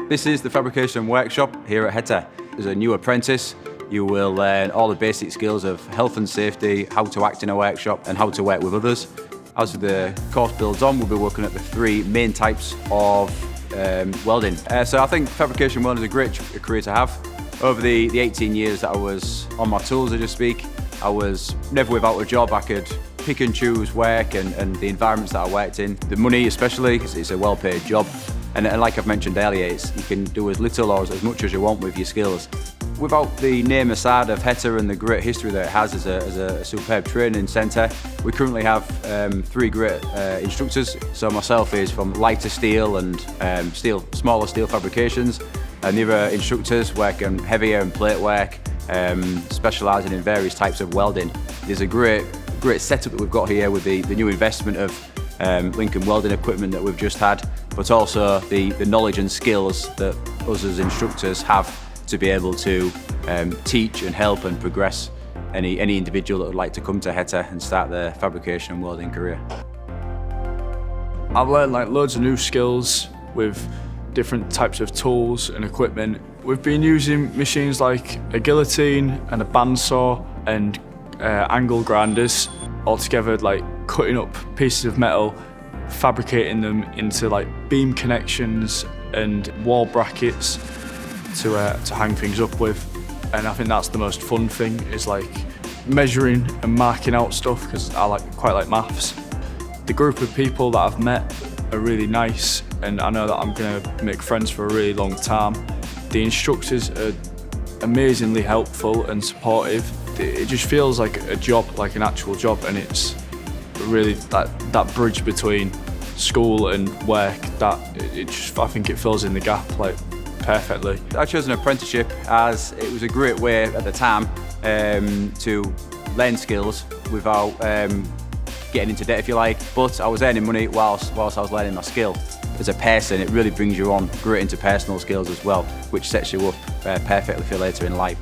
This is the fabrication workshop here at HETA. As a new apprentice, you will learn all the basic skills of health and safety, how to act in a workshop and how to work with others. As the course builds on, we'll be working at the three main types of welding. So I think fabrication welding is a great career to have. Over the 18 years that I was on my tools, as you speak, I was never without a job. I could pick and choose work and the environments that I worked in. The money especially, it's a well-paid job. And like I've mentioned earlier, you can do as little or as much as you want with your skills. Without the name aside of HETA and the great history that it has as a superb training centre, we currently have three great instructors. So myself is from lighter steel and smaller steel fabrications, and the other instructors work on heavier and plate work, specialising in various types of welding. There's a great setup that we've got here with the new investment of Lincoln welding equipment that we've just had, but also the knowledge and skills that us as instructors have to be able to teach and help and progress any individual that would like to come to HETA and start their fabrication and welding career. I've learned loads of new skills with different types of tools and equipment. We've been using machines like a guillotine and a bandsaw and angle grinders, all together cutting up pieces of metal, fabricating them into beam connections and wall brackets to hang things up with. And I think that's the most fun thing, is measuring and marking out stuff, because I quite like maths. The group of people that I've met are really nice, and I know that I'm going to make friends for a really long time. The instructors are amazingly helpful and supportive. It just feels like a job, like an actual job, and it's really that bridge between school and work that I think it fills in the gap perfectly. I chose an apprenticeship as it was a great way at the time to learn skills without getting into debt, if you like, but I was earning money whilst I was learning my skill. As a person, it really brings you on great into personal skills as well, which sets you up perfectly for later in life.